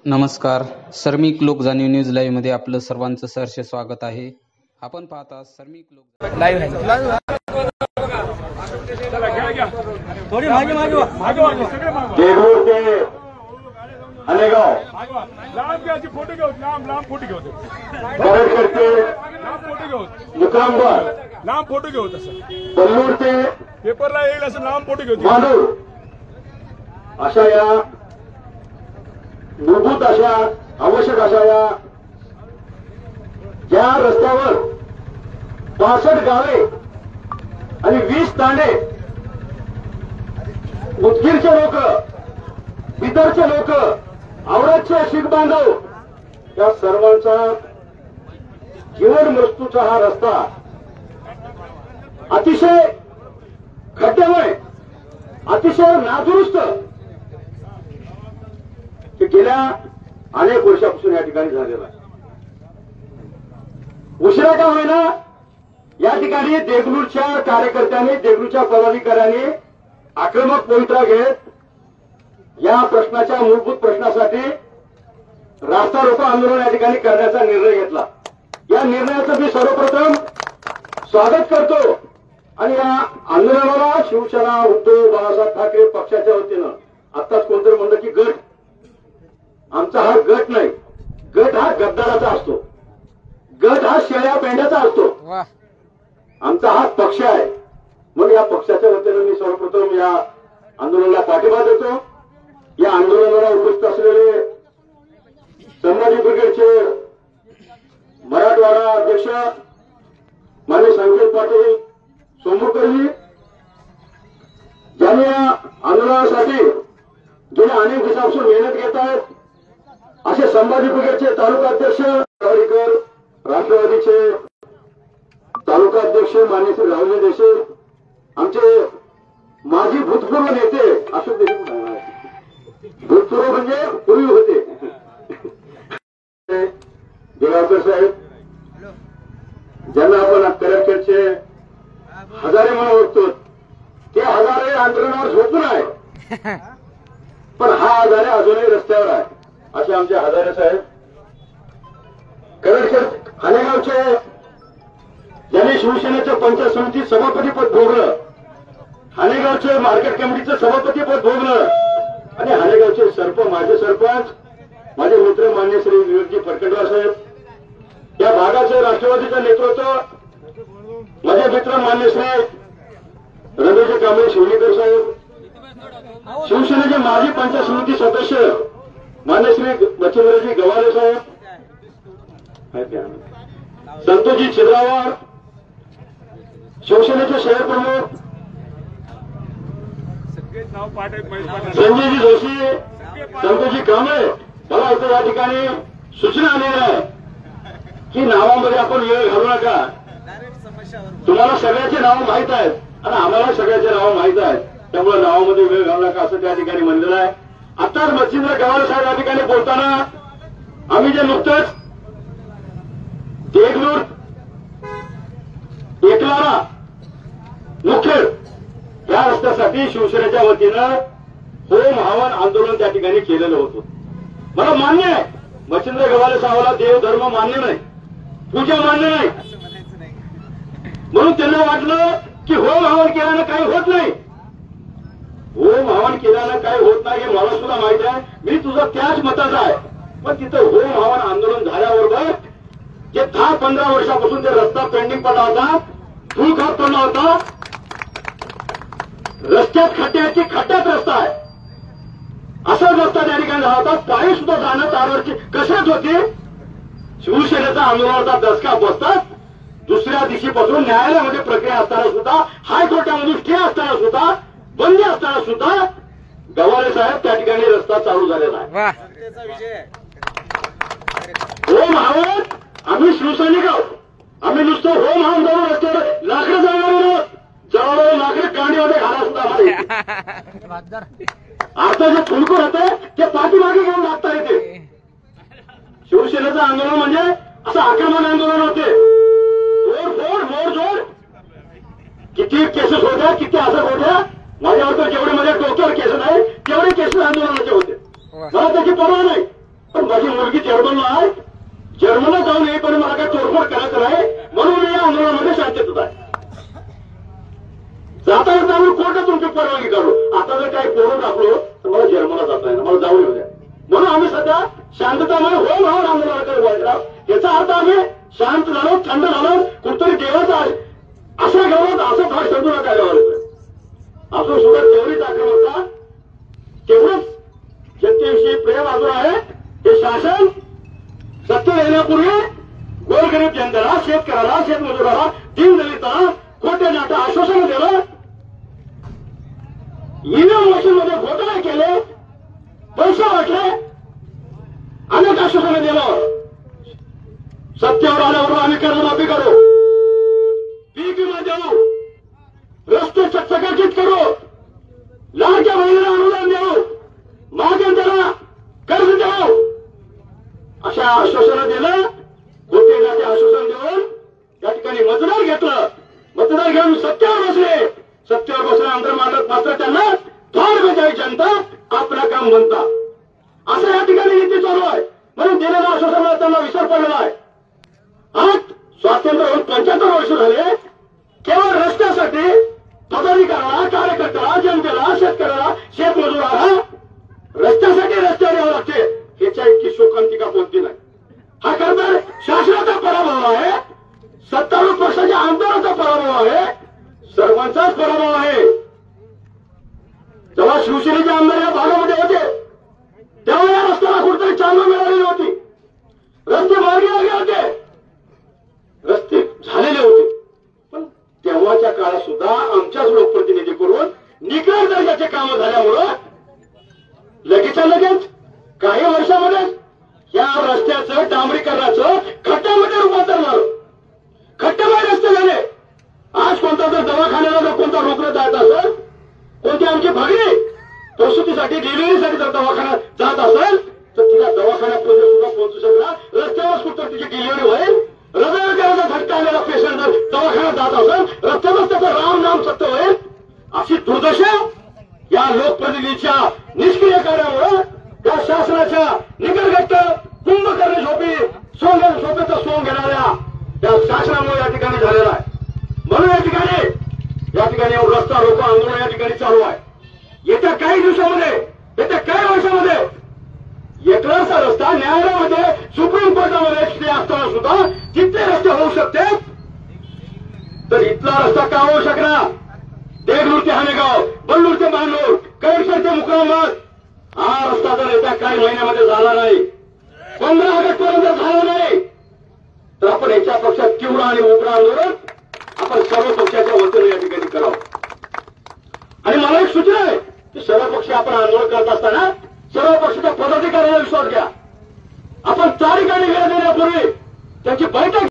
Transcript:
नमस्कार. सर्मिक लोक जाणीव न्यूज लाईव्ह मध्ये आपलं सर्वांचं सहर्ष स्वागत आहे. आपण पाहता सर्मिक लोक लाईव्ह आहे. थोडी मागे मागे देगलूर ते अनेगाव लांब फोटो घेऊ लांब फोटो घेऊ करडकर ते लांब फोटो घेऊ मुक्रामगड लांब फोटो घेऊ तसं बल्लूर ते पेपरला येईल असं लांब फोटो घेऊ मांडूर अशा या मूलभूत अशा आवश्यक अशा या ज्या रस्त्यावर 65 गावे आणि 20 तांडे उदगीरचे लोक, बिदरचे लोक, आवळ्याचे शीख बांधव या सर्वांचा जीवन मृत्यूचा हा रस्ता अतिशय खड्ड्यामुळे, अतिशय नादुरुस्त गेल्या अनेक वर्षापासून या ठिकाणी झालेला आहे. उशिरा का होईना या ठिकाणी देगलूरच्या कार्यकर्त्यांनी, देगलूरच्या पदाधिकाऱ्यांनी आक्रमक पवित्रा घेत या प्रश्नाच्या मूलभूत प्रश्नासाठी रास्ता रोको आंदोलन या ठिकाणी करण्याचा निर्णय घेतला. या निर्णयाचं मी सर्वप्रथम स्वागत करतो आणि या आंदोलनाला शिवसेना, उद्धव बाळासाहेब ठाकरे पक्षाच्या वतीनं आत्ताच कोणतरी म्हणलं की गट, आमचा हा गट नाही, गट हा गद्दाराचा असतो, गट हा शेळ्या पेंड्याचा असतो, आमचा हा पक्ष आहे. मग या पक्षाच्या वतीनं मी सर्वप्रथम या आंदोलनाला पाठिंबा देतो. या आंदोलनाला उपस्थित असलेले संभाजी ब्रिगेडचे मराठवाडा अध्यक्ष माननीय संकेत पाटील सोमूरकरजी, ज्यांनी या आंदोलनासाठी गेल्या अनेक दिवसापासून मेहनत घेत आहेत, असे संभाजी ब्रिगेडचे तालुका अध्यक्ष रावरीकर, राष्ट्रवादीचे तालुका अध्यक्ष माननीय श्री राहुल देशे, आमचे माजी भूतपूर्व नेते अशोक देशमुख, भूतपूर्व म्हणजे पूर्वी होते, देगावकर साहेब, ज्यांना आपण करडखेडचे हजारे म्हणून ओळखतो, ते हजारे आंदोलनावर झोपून आहे, पण हा हजारे अजूनही रस्त्यावर आहे. असे आमचे हजारे साहेब करडखेड हानेगावचे, ज्यांनी शिवसेनेचं पंचायत समिती सभापतीपद भोगलं, हानेगावचे मार्केट कमिटीचं सभापतीपद भोगलं आणि हानेगावचे माजी सरपंच, माझे मित्र मान्य श्री विवेकजी फडकेटवार साहेब, या भागाचे राष्ट्रवादीचं नेतृत्व माझे मित्र मान्य श्री रमेश कांबळे शिवणीकर साहेब, शिवसेनेचे माजी पंचायत समिती सदस्य मान्य श्री बच्चेंद्रजी गवाले साहेब, संतोषजी छिद्रावार, शिवसेनेचे शहर प्रमुख संजयजी जोशी, संतोषजी कांबळे. मला इथं या ठिकाणी सूचना आलेली आहे की नावामध्ये आपण वेळ घालू नका. तुम्हाला सगळ्याचे नावं माहीत आहेत आणि आम्हाला सगळ्याचे नावं माहीत आहेत, त्यामुळे नावामध्ये वेळ घालू नका असं त्या ठिकाणी म्हणलेलं आहे. आता मच्छिंद्र गवाले साहेब या ठिकाणी बोलताना आम्ही जे नुकतंच देगलूर, एकलारा, मुखेड या रस्त्यासाठी शिवसेनेच्या वतीनं होम हवन आंदोलन त्या ठिकाणी केलेलं होतं. मला मान्य आहे मच्छिंद्र गवाले साहेबाला देव धर्म मान्य नाही, पूजा मान्य नाही, म्हणून त्यांना वाटलं की होम हवन केल्यानं काही होत नाही. होम हवन केल्यानं काही होत नाही हे मला सुद्धा माहिती आहे, मी तुझा त्याच मताचा आहे. पण तिथं होम हवन आंदोलन झाल्याबरोबर जे 10-15 वर्षापासून ते रस्ता पेंडिंग पडला होता, फुल खात पडला होता, रस्त्यात खड्ड्याची खड्ड्यात रस्ता आहे, असा रस्ता त्या ठिकाणी झाला होता. पायी सुद्धा जाणं तारवरची कसरत होती. शिवसेनेचा आंदोलनाचा दसका बसतात दुसऱ्या दिवशीपासून न्यायालयामध्ये प्रक्रिया असताना सुद्धा, हायकोर्टामधून स्टे असताना सुद्धा, बंदी असताना सुद्धा गवाले साहेब त्या ठिकाणी रस्ता चालू झालेला आहे. होम हवन, आम्ही शिवसैनिक आहोत, आम्ही नुसतं होम हवन जाऊन रस्त्यावर लाकडं जाणार, जवळजवळ लाकडं कांडीमध्ये घाला सुद्धा आम्हाला. आता जे फुलकूर होते ते पाठीमागे घेऊन लागता येते. शिवसेनेचं आंदोलन म्हणजे असं आक्रमण आंदोलन होते, मोडझोड, किती केसेस होत्या, किती असं होत्या. माझ्यावर तर जेवढे माझ्या डोक्यावर केसेस आहे तेवढे केसेस आंदोलनाचे होते. मला त्याची पर्वा नाही. पण माझी मुलगी जर्मनला आहे, जर्मनला जाऊन येईपर्यंत मला काय तोडफोड करायचं नाही, म्हणून मी या आंदोलनामध्ये शांततेत आहे. जाता येत आम्ही कोर्टात तुमची परवानगी काढू. आता जर काही पोरं टाकलो तर मला जर्मनला जाता येईल, मला जाऊन येऊ द्या. म्हणून आम्ही सध्या शांततामध्ये होऊन राहून आंदोलनाकडे वळलो. याचा अर्थ आम्ही शांत झालो, थंड झालो, कुठतरी देवाचा असा गावात असं भाग समजू नका गावाला. अजून सुद्धा तेवढीच आक्रमकता, तेवढंच जनतेविषयी प्रेम अजून आहे. हे शासन सत्ता येण्यापूर्वी गोरगरीब जनतेला, शेतकऱ्याला, शेतमजुराला, दीनदलिताला खोटे नाटं आश्वासन दिलं. ईव्हीएम मशीनमध्ये घोटाळे केले, पैसे वाटले, अनेक आश्वासनं दिलं. सत्तेवर आल्यावर आम्ही कर्जमाफी करू, पीक विमा देऊ, रस्ते चकचकीत करू, लाडक्या बहिणीला अनुदान देऊ, मागेल त्याला कर्ज देऊ, अशा आश्वासनं दिलं. खोटे नाटे आश्वासन देऊन या ठिकाणी मतदार घेतलं. मतदार घेऊन सत्तेवर बसले. सत्तेवर बसल्यानंतर मात्र त्यांना फार बेजारी जनता आपलं काम बनता असं या ठिकाणी नीती चालू आहे. म्हणून दिलेल्या आश्वासनाला त्यांना विसर पडलेला आहे. आज स्वातंत्र्य होऊन 75 वर्ष झाले. केवळ रस्त्यासाठी पदाधिकाऱ्याला, कार्यकर्त्याला, जनतेला, शेतकऱ्याला, शेतमजुराला रस्त्यासाठी रस्त्यावर यावं लागते. ह्याच्या इतकी शोकांतिका कोणती नाही. हा खरं शासनाचा पराभव आहे, सत्तारूढ पक्षाच्या आमदाराचा पराभव आहे, सर्वांचाच पराभव आहे. जेव्हा शिवसेनेचे आमदार या भागामध्ये होते तेव्हा या रस्त्याला कुठेतरी चालना मिळालेली होती. रस्ते मार्गी लागले होते, रस्ते झालेले होते. पण तेव्हाच्या काळात सुद्धा आमच्याच लोकप्रतिनिधी करून निकळ दर्जाचे कामं झाल्यामुळं लगेचच्या लगेच काही वर्षामध्ये या रस्त्याचं डांबरीकरणाचं खड्ड्यामध्ये रूपांतर झालं. खड्ड्यामध्ये रस्ते झाले. आज कोणता जर दवाखान्याला जर कोणता रुग्ण जात असेल, कोणती आमची भगिनी प्रसूतीसाठी, डिलिव्हरीसाठी जर दवाखान्यात जात असेल तर तिला दवाखान्यापर्यंत सुद्धा पोहोचू शकला. रस्त्यावर कुठं तिची डिलिव्हरी होईल. हृदयविकाराचा झटका आलेला पेशंट जर दवाखान्यात जात असेल रस्त्यावर त्याचं राम नाम सत्य होईल. अशी दुर्दशा या लोकप्रतिनिधीच्या निष्क्रिय कार्यामुळे, त्या शासनाच्या निकटगट्ट कुंभकर्ण सोपेचं सोंग घेणाऱ्या त्या शासनामुळे या ठिकाणी झालेला आहे. म्हणून या ठिकाणी रस्ता रोको आंदोलन या ठिकाणी चालू आहे. येत्या काही दिवसामध्ये, येत्या काही वर्षामध्ये एकलाचा रस्ता न्यायालयामध्ये, सुप्रीम कोर्टामध्ये स्टे असताना सुद्धा तिथले रस्ते होऊ शकते. तर इथला रस्ता का होऊ शकणार? देगलूर ते हानेगाव, बल्लूर ते मानूर, कैसर ते मुक्रामाबाद हा रस्ता जर येत्या काही महिन्यामध्ये झाला नाही, 15 ऑगस्ट पर्यंत झाला नाही तर आपण याच्या पक्षात तीव्र आणि उग्र आंदोलन आपण सर्व पक्षाच्या वतीने या ठिकाणी करावं. आणि मला एक सूचना आहे की सर्व पक्ष आपण आंदोलन करत असताना सर्व पक्षाच्या पदाधिकाऱ्यांना विश्वास घ्या. आपण तारीख आणि वेळ देण्यापूर्वी त्यांची बैठक